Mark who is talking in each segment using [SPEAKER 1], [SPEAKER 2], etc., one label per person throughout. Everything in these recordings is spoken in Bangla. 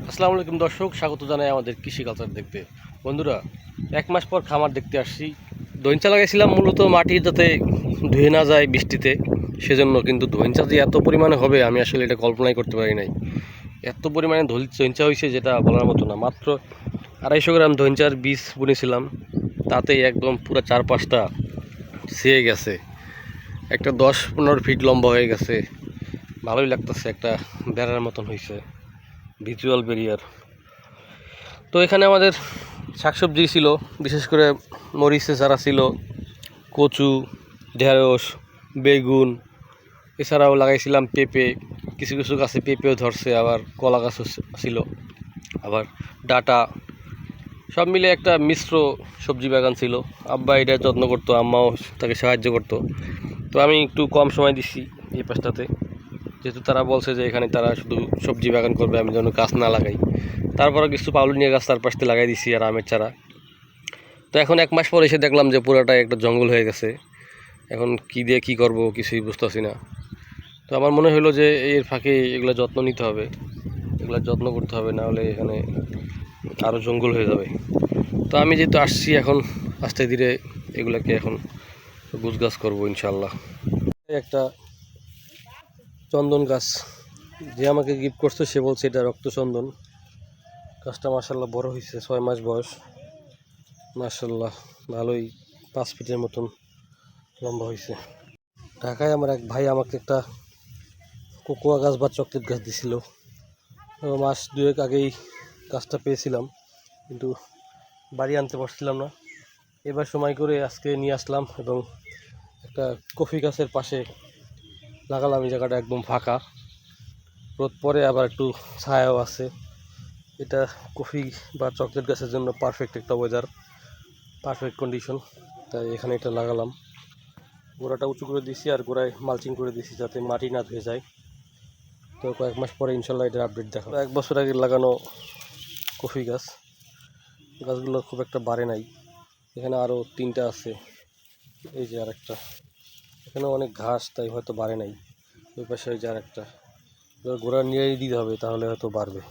[SPEAKER 1] আসসালামু আলাইকুম দর্শক, স্বাগত জানাই আমাদের কৃষি কালচার দেখতে। বন্ধুরা, এক মাস পর খামার দেখতে আসছি। ধইঞ্চা লাগাইছিলাম মূলত মাটি যাতে ধুয়ে না যায় বৃষ্টিতে, সেজন্য। কিন্তু ধইঞ্চা যে এত পরিমাণে হবে আমি আসলে এটা কল্পনাই করতে পারি নাই। এত পরিমাণে ধইঞ্চা হয়েছে যেটা বলার মতো না। মাত্র 250 গ্রাম ধইঞ্চার বীজ বুনেছিলাম, তাতেই একদম পুরো 4-5টা ছেয়ে গেছে। একটা 10-15 ফিট লম্বা হয়ে গেছে। ভালোই লাগতেছে, একটা বেড়ার মতন হয়েছে, ভিজুয়াল ব্যারিয়ার। তো এখানে আমাদের শাকসবজি ছিল, বিশেষ করে মরিচে চারা ছিল, কচু, ঢেঁড়স, বেগুন, এছাড়াও লাগাইছিলাম পেঁপে। কিছু কিছু গাছে পেঁপেও ধরছে, আবার কলা গাছও ছিল, আবার ডাটা, সব মিলে একটা মিশ্র সবজি বাগান ছিল। আব্বা এটা যত্ন করতো, আম্মাও তাকে সাহায্য করতো। তো আমি একটু কম সময় দিচ্ছি এই পাশটাতে, যেহেতু তারা বলছে যে এখানে তারা শুধু সবজি বাগান করবে, আমি যেন গাছ না লাগাই। তারপরে কিছু পাউলিনিয়া গাছ তার পাশে লাগাই দিছি, আর আমের চারা। তো এখন 1 মাস পর এসে দেখলাম যে পুরোটাই একটা জঙ্গল হয়ে গেছে। এখন কি দিয়ে কি করব কিছুই বুঝতেছি না। তো আমার মনে হলো যে এর ফাঁকে এগুলো যত্ন নিতে হবে, এগুলো যত্ন করতে হবে, না হলে এখানে আরও জঙ্গল হয়ে যাবে। তো আমি যেহেতু আসছি, এখন আস্তে ধীরে এগুলাকে এখন গুছগাছ করবো ইনশাল্লাহ। একটা চন্দন গাছ, যে আমাকে গিফট করছে সে বলছে এটা রক্তচন্দন। গাছটা মার্শাল্লাহ বড় হয়েছে, 6 মাস বয়স। মার্শাল্লাহ ভালোই, 5 ফিটের মতন লম্বা হয়েছে। ঢাকায় আমার এক ভাই আমাকে একটা কোকোয়া গাছ বা চকলেট গাছ দিছিল। মাস 2 আগেই গাছটা পেয়েছিলাম, কিন্তু বাড়ি আনতে পারছিলাম না। এবার সময় করে আজকে নিয়ে আসলাম এবং একটা কফি গাছের পাশে লাগালাম। এই জায়গাটা একদম ফাঁকা, রোদ পরে আবার একটু ছায়াও আছে। এটা কফি বা চকলেট গাছের জন্য পারফেক্ট একটা ওয়েদার, পারফেক্ট কন্ডিশন। তাই এখানে এটা লাগালাম। গোড়াটা উঁচু করে দিছি আর গোড়ায় মালচিং করে দিছি যাতে মাটি না ধুয়ে যায়। তো কয়েক মাস পরে ইনশাল্লাহ এটার আপডেট দেখাবো। 1 বছর আগে লাগানো কফি গাছ, গাছগুলো খুব একটা বাড়ে নাই। এখানে আরও 3টা আছে, এই যে আরেকটা। এখানে অনেক ঘাস, তাই হয়তো বাড়ে নাই। ওই পাশে ওই যে আরেকটা, গোড়া নিয়ে দিতে হবে, তাহলে হয়তো বাড়বে।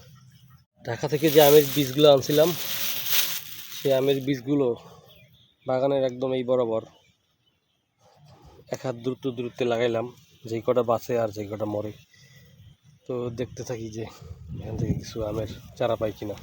[SPEAKER 1] ঢাকা থেকে যে আমের বীজগুলো আনছিলাম, সেই আমের বীজগুলো বাগানের একদম এই বরাবর 1 হাত দূরত্বে লাগাইলাম, যেই কটা বাঁচে আর যেই কটা মরে। তো দেখতে থাকি যে এখান থেকে কিছু আমের চারা পাই কিনা।